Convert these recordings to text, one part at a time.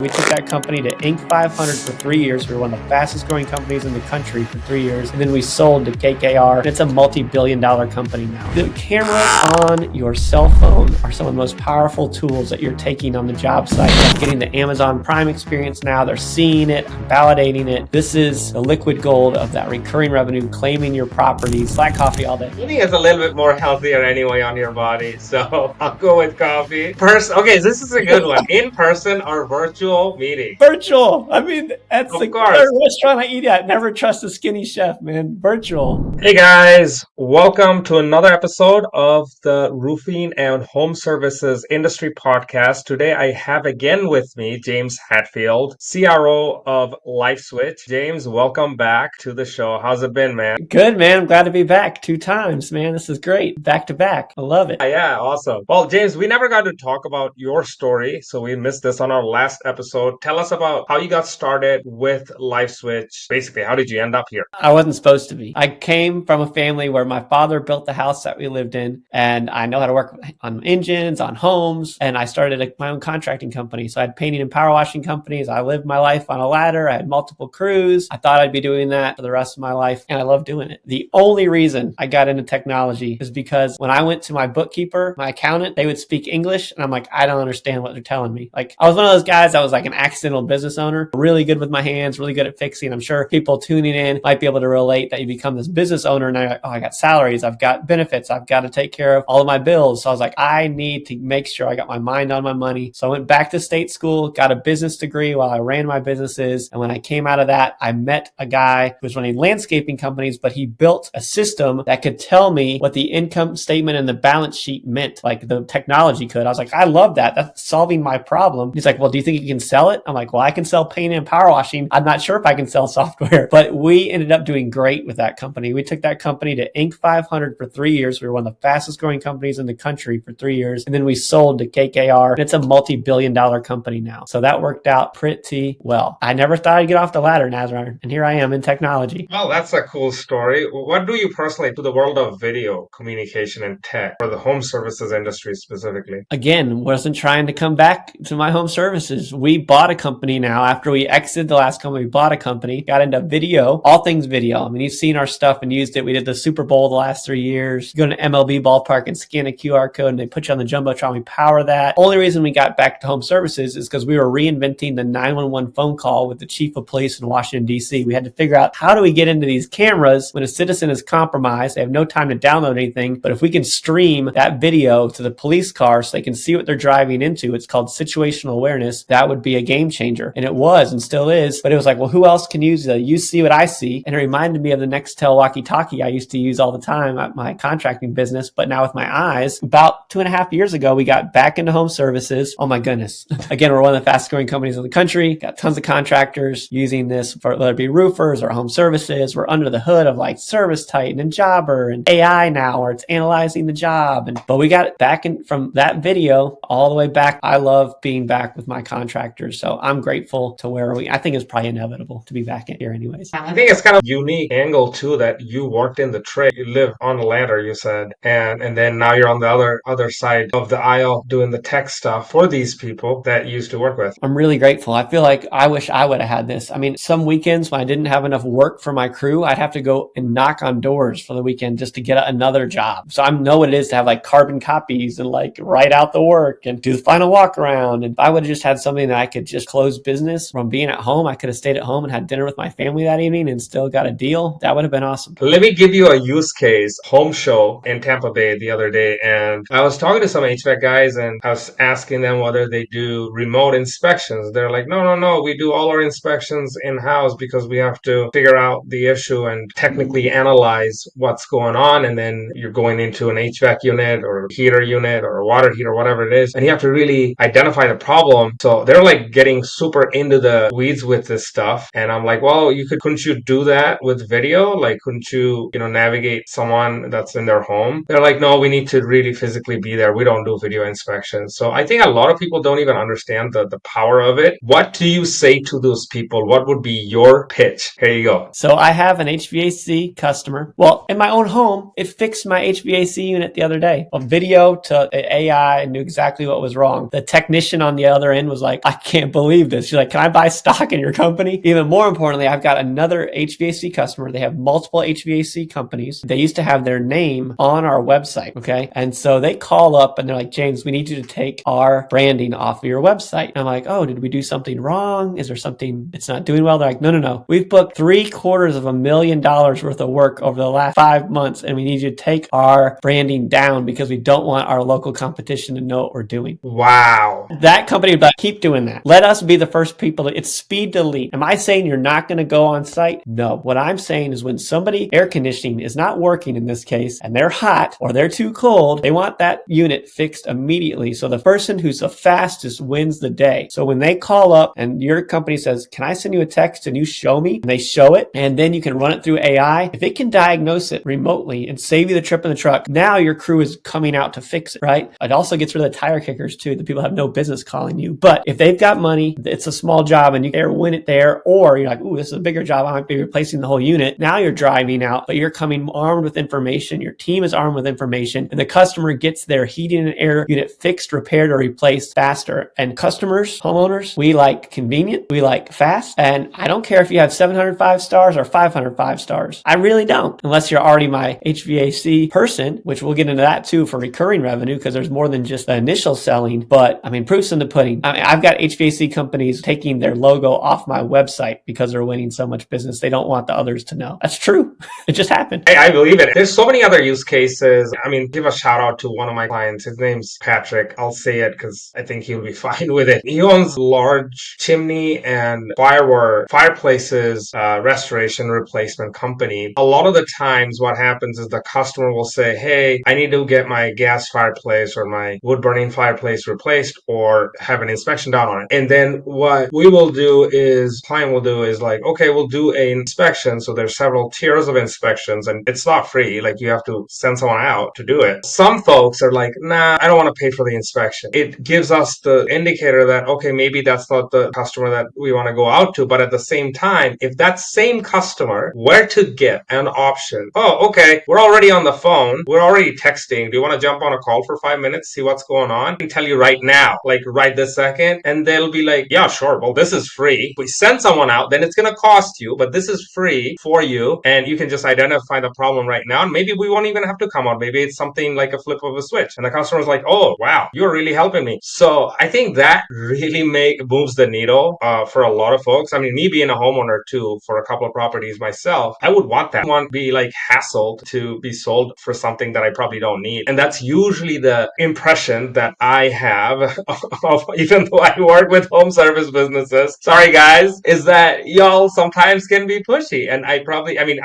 We took that company to Inc. 500 for 3 years. We were one of the fastest growing companies in the country for 3 years. And then we sold to KKR. It's a multi-billion-dollar company now. The cameras on your cell phone are some of the most powerful tools that you're taking on the job site. They're getting the Amazon Prime experience now. They're seeing it, validating it. This is the liquid gold of that recurring revenue, claiming your properties. Black coffee all day. I think it's a little bit more healthier anyway on your body, so I'll go with coffee. Okay, this is a good one. In person or virtual meeting? Virtual. I mean, that's Of the course. third restaurant I eat at. Never trust a skinny chef, man. Virtual. Hey guys, welcome to another episode of the Roofing and Home Services Industry Podcast. Today I have again with me James Hatfield, CRO of LifeSwitch. James, welcome back to the show. How's it been, man? Good, man. I'm glad to be back 2 times, man. This is great. Back to back. I love it. Yeah, awesome. Well, James, we never got to talk about your story, so we missed this on our last episode. Tell us about how you got started with LifeSwitch. Basically, how did you end up here? I wasn't supposed to be. I came from a family where my father built the house that we lived in, and I know how to work on engines, on homes, and I started my own contracting company. So I had painting and power washing companies. I lived my life on a ladder. I had multiple crews. I thought I'd be doing that for the rest of my life, and I love doing it. The only reason I got into technology is because when I went to my bookkeeper, my accountant, they would speak English, and I'm like, I don't understand what they're telling me. Like, I was one of those guys that was like an accidental business owner, really good with my hands, really good at fixing. I'm sure people tuning in might be able to relate that you become this business owner and you're like, oh, I got salaries, I've got benefits, I've got to take care of all of my bills. So I was like, I need to make sure I got my mind on my money. So I went back to state school, got a business degree while I ran my businesses. And when I came out of that, I met a guy who was running landscaping companies, but he built a system that could tell me what the income statement and the balance sheet meant, like the technology could. I was like, I love that. That's solving my problem. He's like, well, do you think you can sell it? I'm like, well, I can sell paint and power washing. I'm not sure if I can sell software, but we ended up doing great with that company. We took that company to Inc. 500 for 3 years. We were one of the fastest growing companies in the country for 3 years. And then we sold to KKR. And it's a multi-billion-dollar company now. So that worked out pretty well. I never thought I'd get off the ladder, Nazar, and here I am in technology. Well, that's a cool story. What do you personally do the world of video communication and tech for the home services industry specifically? Again, wasn't trying to come back to my home services. We bought a company now. After we exited the last company, we bought a company, got into video, all things video. I mean, you've seen our stuff and used it. We did the Super Bowl the last 3 years. You go to an MLB ballpark and scan a QR code and they put you on the Jumbotron. We power that. Only reason we got back to home services is because we were reinventing the 911 phone call with the chief of police in Washington, D.C. We had to figure out how do we get into these cameras when a citizen is compromised. They have no time to download anything. But if we can stream that video to the police car so they can see what they're driving into, it's called situational awareness. That would be a game changer. And it was and still is. But it was like, well, who else can use it? You see what I see. And it reminded me of the Nextel walkie-talkie I used to use all the time at my contracting business. But now with my eyes, about 2.5 years ago, we got back into home services. Oh my goodness. Again, we're one of the fastest growing companies in the country. Got tons of contractors using this for whether it be roofers or home services. We're under the hood of like Service Titan and Jobber and AI now, where it's analyzing the job. But we got it back in from that video all the way back. I love being back with my contractors. So I'm grateful to where I think it's probably inevitable to be back here anyways. I think it's kind of a unique angle too that you worked in the trade. You live on a ladder, you said, and then now you're on the other side of the aisle doing the tech stuff for these people that you used to work with. I'm really grateful. I feel like I wish I would have had this. I mean, some weekends when I didn't have enough work for my crew, I'd have to go and knock on doors for the weekend just to get another job. So I know what it is to have like carbon copies and like write out the work and do the final walk around. And if I would have just had something that I could just close business from being at home, I could have stayed at home and had dinner with my family that evening and still got a deal. That would have been awesome. Let me give you a use case. Home show in Tampa Bay the other day, and I was talking to some HVAC guys and I was asking them whether they do remote inspections. They're like, no, we do all our inspections in-house because we have to figure out the issue and technically analyze what's going on. And then you're going into an HVAC unit or a heater unit or a water heater, whatever it is, and you have to really identify the problem. So they're like getting super into the weeds with this stuff. And I'm like, well, couldn't you do that with video? Like, couldn't you, navigate someone that's in their home? They're like, no, we need to really physically be there. We don't do video inspections. So I think a lot of people don't even understand the power of it. What do you say to those people? What would be your pitch? Here you go. So I have an HVAC customer. Well, in my own home, it fixed my HVAC unit the other day. A video to AI and knew exactly what was wrong. The technician on the other end was like, I can't believe this. She's like, can I buy stock in your company? Even more importantly, I've got another HVAC customer. They have multiple HVAC companies. They used to have their name on our website. Okay. And so they call up and they're like, James, we need you to take our branding off of your website. And I'm like, oh, did we do something wrong? Is there something it's not doing well? They're like, no. We've booked $750,000 worth of work over the last 5 months. And we need you to take our branding down because we don't want our local competition to know what we're doing. Wow. That company would be like, keep doing that. Let us be the first people it's speed to lead. Am I saying you're not going to go on site? No. What I'm saying is when somebody air conditioning is not working in this case and they're hot or they're too cold, they want that unit fixed immediately. So the person who's the fastest wins the day. So when they call up and your company says, can I send you a text and you show me? And they show it and then you can run it through AI. If it can diagnose it remotely and save you the trip in the truck, now your crew is coming out to fix it, right? It also gets rid of the tire kickers too. The people have no business calling you. But if they've got money, it's a small job and you can win it there, or you're like, ooh, this is a bigger job. I might be replacing the whole unit. Now you're driving out, but you're coming armed with information. Your team is armed with information and the customer gets their heating and air unit fixed, repaired, or replaced faster. And customers, homeowners, we like convenient, we like fast. And I don't care if you have 705 stars or 505 stars. I really don't, unless you're already my HVAC person, which we'll get into that too for recurring revenue because there's more than just the initial selling. But I mean, proof's in the pudding. I mean, I've got HVAC companies taking their logo off my website because they're winning so much business. They don't want the others to know. That's true. It just happened. I believe it. There's so many other use cases. I mean, give a shout out to one of my clients. His name's Patrick. I'll say it because I think he'll be fine with it. He owns large chimney and fireplaces restoration replacement company. A lot of the times what happens is the customer will say, hey, I need to get my gas fireplace or my wood burning fireplace replaced or have an inspection done on it. And then what client will do is like, okay, we'll do an inspection. So there's several tiers of inspections and it's not free. Like you have to send someone out to do it. Some folks are like, nah, I don't want to pay for the inspection. It gives us the indicator that, okay, maybe that's not the customer that we want to go out to. But at the same time, if that same customer were to get an option, oh, okay, we're already on the phone. We're already texting. Do you want to jump on a call for 5 minutes, see what's going on? I can tell you right now, like right this second. And they'll be like, yeah, sure. Well, this is free. If we send someone out, then it's going to cost you, but this is free for you. And you can just identify the problem right now. And maybe we won't even have to come out. Maybe it's something like a flip of a switch. And the customer's like, oh, wow, you're really helping me. So I think that really moves the needle for a lot of folks. I mean, me being a homeowner too, for a couple of properties myself, I would want that. I want to be like hassled to be sold for something that I probably don't need. And that's usually the impression that I have of, even though I work with home service businesses, sorry guys, is that y'all sometimes can be pushy. And I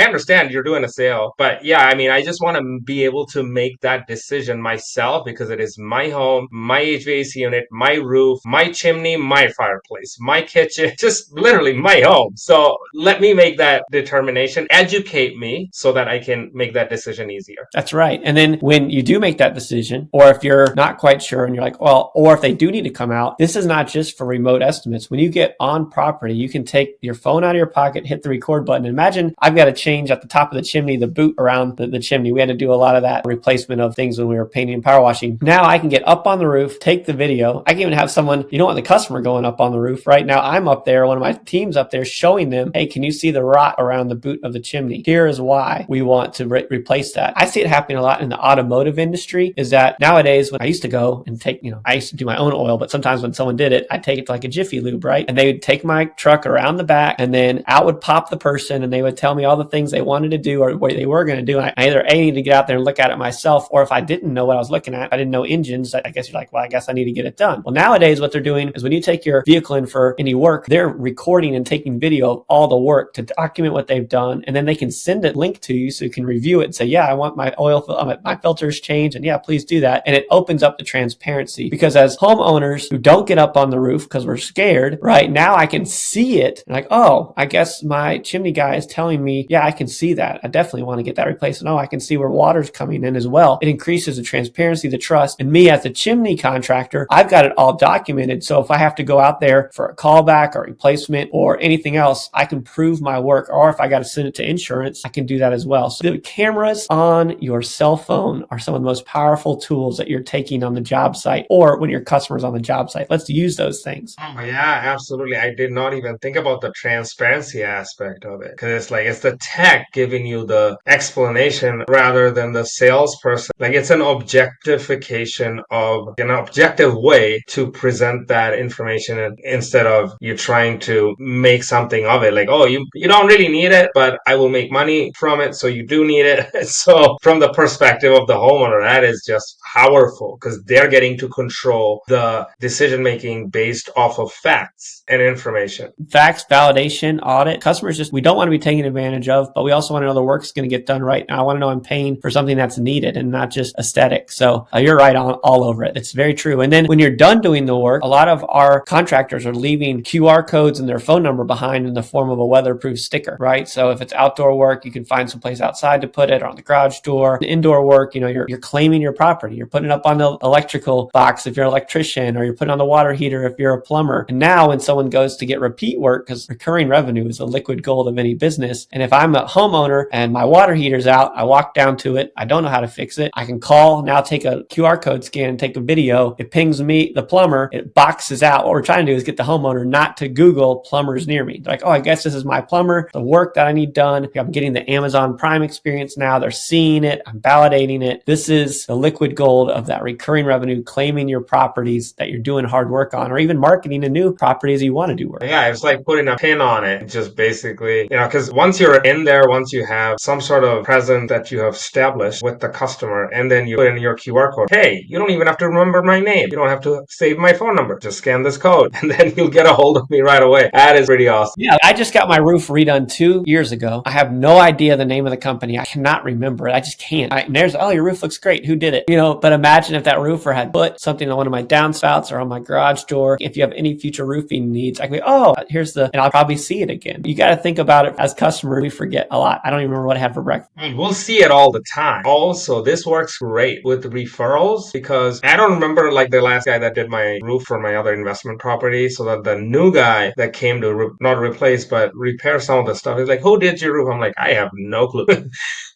understand you're doing a sale, but yeah, I mean, I just want to be able to make that decision myself because it is my home, my HVAC unit, my roof, my chimney, my fireplace, my kitchen, just literally my home. So let me make that determination, educate me so that I can make that decision easier. That's right. And then when you do make that decision, or if you're not quite sure and you're like, well, or if they do need to come out, this is not just for remote estimates. When you get on property, you can take your phone out of your pocket, hit the record button. Imagine I've got to change at the top of the chimney, the boot around the chimney. We had to do a lot of that replacement of things when we were painting and power washing. Now I can get up on the roof, take the video. I can even have someone, you don't want the customer going up on the roof. Right now I'm up there, one of my team's up there showing them, hey, can you see the rot around the boot of the chimney? Here is why we want to replace that. I see it happening a lot in the automotive industry is that nowadays when I used to go and take, I used to do my own oil, but sometimes when someone did it, I'd take it to like a Jiffy Lube, right? And they would take my truck around the back and then out would pop the person and they would tell me all the things they wanted to do or what they were going to do. And I either needed to get out there and look at it myself, or if I didn't know what I was looking at, I didn't know engines, I guess you're like, well, I guess I need to get it done. Well, nowadays what they're doing is when you take your vehicle in for any work, they're recording and taking video of all the work to document what they've done. And then they can send it link to you so you can review it and say, yeah, I want my oil, my filters changed. And yeah, please do that. And it opens up the transparency because as homeowners who don't get up on the roof because we're scared, right now I can see it. Like, oh, I guess my chimney guy is telling me, yeah, I can see that. I definitely want to get that replaced. And oh, I can see where water's coming in as well. It increases the transparency, the trust. And me as a chimney contractor, I've got it all documented. So if I have to go out there for a callback or replacement or anything else, I can prove my work. Or if I got to send it to insurance, I can do that as well. So the cameras on your cell phone are some of the most powerful tools that you're taking on the job site or when your customer's on the job site. Let's use use those things. Oh, yeah, absolutely. I did not even think about the transparency aspect of it because it's like it's the tech giving you the explanation rather than the salesperson. Like it's an objectification of an objective way to present that information instead of you trying to make something of it. Like, oh, you don't really need it, but I will make money from it, so you do need it. So from the perspective of the homeowner, that is just powerful because they're getting to control the decision making based off of facts and information. Facts, validation, audit. Customers just, we don't want to be taken advantage of, but we also want to know the work's going to get done right. And I want to know I'm paying for something that's needed and not just aesthetic. So you're right on all over it. It's very true. And then when you're done doing the work, a lot of our contractors are leaving QR codes and their phone number behind in the form of a weatherproof sticker, right? So if it's outdoor work, you can find some place outside to put it or on the garage door. Indoor work, you're claiming your property. You're putting it up on the electrical box if you're an electrician, or you're putting on the water heater if you're a plumber. And now when someone goes to get repeat work, because recurring revenue is the liquid gold of any business. And if I'm a homeowner and my water heater's out, I walk down to it, I don't know how to fix it, I can call, now take a QR code scan, take a video, it pings me, the plumber, it boxes out. What we're trying to do is get the homeowner not to Google plumbers near me. They're like, oh, I guess this is my plumber, the work that I need done. I'm getting the Amazon Prime experience now. They're seeing it, I'm validating it. This is the liquid gold of that recurring revenue, claiming your properties that you're doing hard work on, or even marketing a new properties you want to do work. Yeah, it's like putting a pin on it, just basically, because once you're in there, once you have some sort of presence that you have established with the customer, and then you put in your QR code, hey, you don't even have to remember my name. You don't have to save my phone number. Just scan this code, and then you'll get a hold of me right away. That is pretty awesome. Yeah, I just got my roof redone 2 years ago. I have no idea the name of the company. I cannot remember it. I just can't. And there's, oh, your roof looks great. Who did it? But imagine if that roofer had put something on one of my downspouts or on my garage door. If you have any future roofing needs, I can go, oh, and I'll probably see it again. You got to think about it as customers. We forget a lot. I don't even remember what I had for breakfast. And we'll see it all the time. Also, this works great with referrals because I don't remember like the last guy that did my roof for my other investment property. So that the new guy that came to not replace, but repair some of the stuff, he's like, who did your roof? I'm like, I have no clue.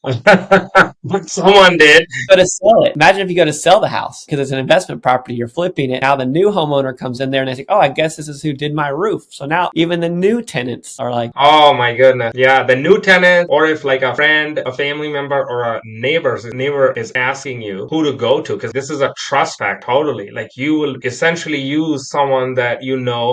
But someone did. Go to sell it. Imagine if you go to sell the house because it's an investment property, you're flipping it. Now the new homeowner comes in there and they say, oh, I guess this is who did my roof. So now even the new tenants are like, oh my goodness. Yeah, the new tenant, or if like a friend, a family member, or a neighbor is asking you who to go to, because this is a trust fact totally. Like you will essentially use someone that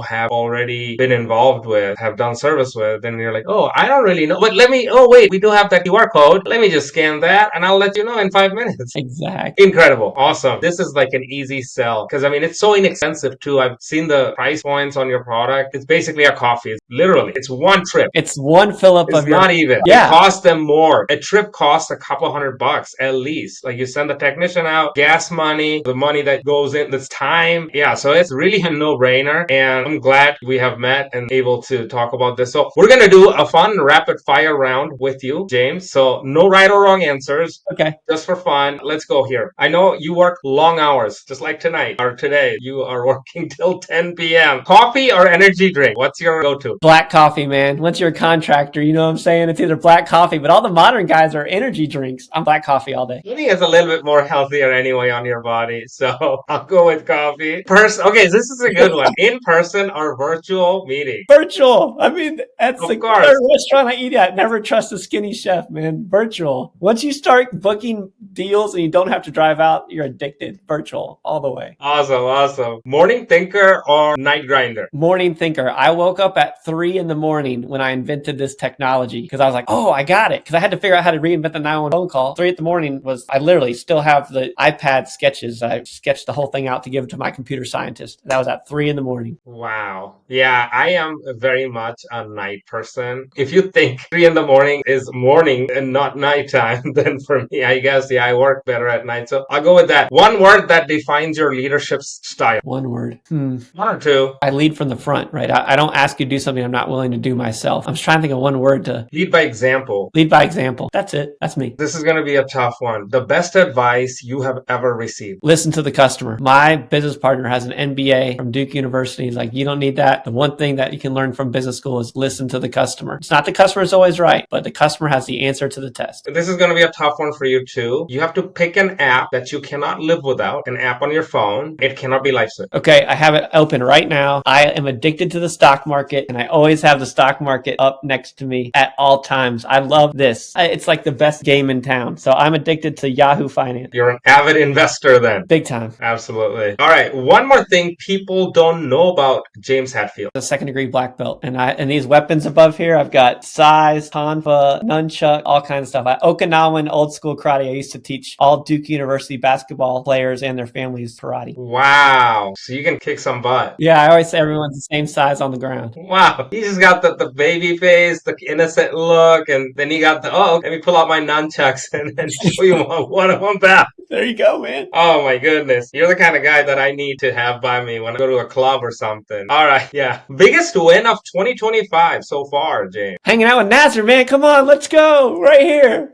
have already been involved with, have done service with, and you're like, oh, I don't really know. But wait, we do have that QR code. Let me just scan that and I'll let you know in 5 minutes. Exactly. Incredible. Awesome. This is like an easy sell because it's so inexpensive too. I've seen the price points on your product. It's basically a coffee. It's one trip. It's one fill up of your... Not even. Yeah. It costs them more. A trip costs a couple $100 at least. Like you send the technician out, gas money, the money that goes in, this time. Yeah. So it's really a no-brainer. And I'm glad we have met and able to talk about this. So we're going to do a fun rapid fire round with you, James. So no right or wrong answers. Okay. Just for fun. Let's go here. I know you work long hours, just like tonight or today. You are working till 10 p.m. Coffee or energy drink? What's your go-to? Black coffee, man. Once you're a contractor, you know what I'm saying? It's either black coffee, but all the modern guys are energy drinks. I'm black coffee all day. I think it's a little bit more healthier anyway on your body. So I'll go with coffee. Okay, this is a good one. In person or virtual meeting? Virtual. I mean, that's the course. restaurant I eat at. Never trust a skinny chef, man. Virtual. Once you start booking deals and you don't have to drive out, you're addicted. Virtual all the way. Awesome. Morning thinker or night grinder? Morning thinker. I woke up at 3 in the morning when I invented this technology because I was like, oh, I got it. Because I had to figure out how to reinvent the 911 phone call. 3 in the morning I literally still have the iPad sketches. I sketched the whole thing out to give to my computer scientist. That was at 3 in the morning. Wow. Yeah, I am very much a night person. If you think 3 in the morning is morning and not nighttime, then for me, I guess, yeah, I work better at night. So I'll go with that. One word that defines your leadership style. One word. 1 or 2. I lead from the front, right? I don't ask you to do something I'm not willing to do myself. I'm trying to think of one word to... Lead by example. Lead by example. That's it. That's me. This is going to be a tough one. The best advice you have ever received. Listen to the customer. My business partner has an MBA from Duke University. He's like, you don't need that. The one thing that you can learn from business school is listen to the customer. It's not the customer is always right, but the customer has the answer to the test. This is going to be a tough one for you too. You have to pick an app that you cannot live without, an app on your phone. It cannot be LifeSwitch. Okay, I have it open right now. I am addicted to the stock market, and I always have the stock market up next to me at all times. I love this. It's like the best game in town. So I'm addicted to Yahoo Finance. You're an avid investor then. Big time. Absolutely. All right. One more thing people don't know about James Hatfield. A second-degree black belt. And these weapons above here, I've got sais, tonfa, nunchuck, all kinds of stuff. Okinawan old school karate. I used to teach all Duke University basketball players and their families karate. Wow. So you can kick some butt. Yeah, I always say everyone's the same size on the ground. Wow. He just got the baby face, the innocent look, and then he got let me pull out my nunchucks and show you one back. There you go, man. Oh my goodness. You're the kind of guy that I need to have by me when I go to a club or something. All right. Yeah. Biggest win of 2025 so far, James. Hanging out with Nasser, man. Come on, let's go. Right here.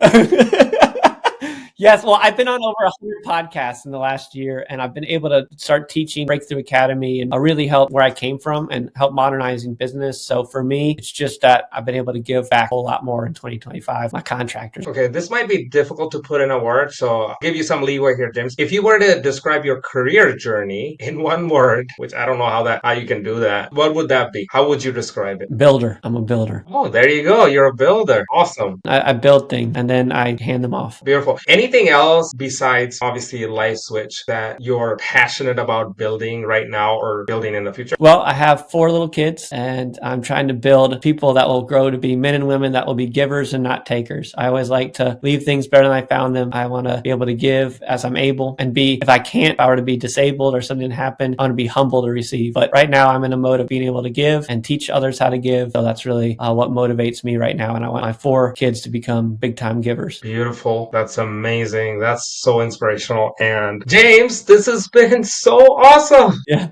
Yes, well, I've been on over 100 podcasts in the last year, and I've been able to start teaching Breakthrough Academy and really help where I came from and help modernizing business. So for me, it's just that I've been able to give back a whole lot more in 2025, my contractors. Okay, this might be difficult to put in a word, so I'll give you some leeway here, James. If you were to describe your career journey in one word, which I don't know how you can do that, what would that be? How would you describe it? Builder. I'm a builder. Oh, there you go. You're a builder. Awesome. I build things and then I hand them off. Beautiful. Anything else besides obviously LifeSwitch that you're passionate about building right now or building in the future? Well, I have 4 little kids, and I'm trying to build people that will grow to be men and women that will be givers and not takers. I always like to leave things better than I found them. I want to be able to give as I'm able and be, if I can't, if I were to be disabled or something happened, I want to be humble to receive. But right now I'm in a mode of being able to give and teach others how to give. So that's really what motivates me right now. And I want my 4 kids to become big time givers. Beautiful. That's amazing. That's so inspirational. And James, this has been so awesome. Yeah,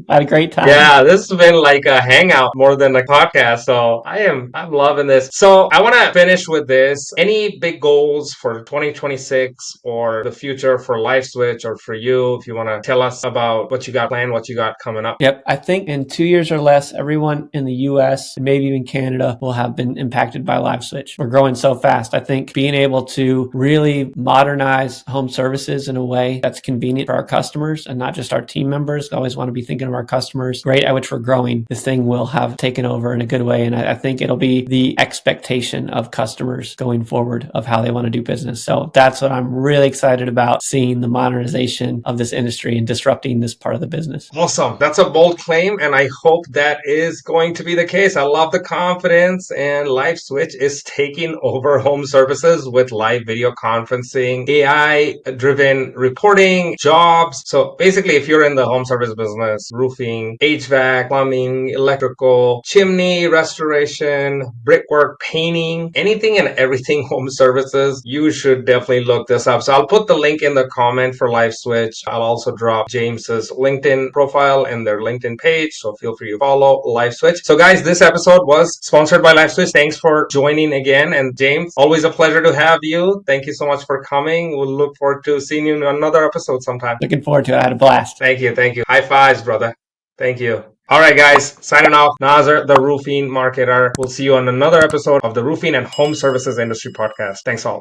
I had a great time. Yeah, this has been like a hangout more than a podcast. So I'm loving this. So I want to finish with this. Any big goals for 2026 or the future for LifeSwitch or for you? If you want to tell us about what you got planned, what you got coming up. Yep. I think in 2 years or less, everyone in the US and maybe even Canada will have been impacted by LifeSwitch. We're growing so fast. I think being able to really modernize home services in a way that's convenient for our customers and not just our team members. I always want to be thinking of our customers. Rate at which we're growing, this thing will have taken over in a good way. And I think it'll be the expectation of customers going forward of how they want to do business. So that's what I'm really excited about, seeing the modernization of this industry and disrupting this part of the business. Awesome. That's a bold claim, and I hope that is going to be the case. I love the confidence, and LifeSwitch is taking over home services with live video conferencing, AI-driven reporting, jobs. So basically, if you're in the home service business, roofing, HVAC, plumbing, electrical, chimney restoration, brickwork, painting, anything and everything home services, you should definitely look this up. So I'll put the link in the comment for LifeSwitch. I'll also drop James's LinkedIn profile and their LinkedIn page. So feel free to follow LifeSwitch. So guys, this episode was sponsored by LifeSwitch. Thanks for joining again. And James, always a pleasure to have you. Thank you so much for coming. We'll look forward to seeing you in another episode sometime. Looking forward to it. I had a blast. Thank you. Thank you. High fives, brother. Thank you. All right, guys, signing off. Nazar, the roofing marketer. We'll see you on another episode of the Roofing and Home Services Industry Podcast. Thanks all.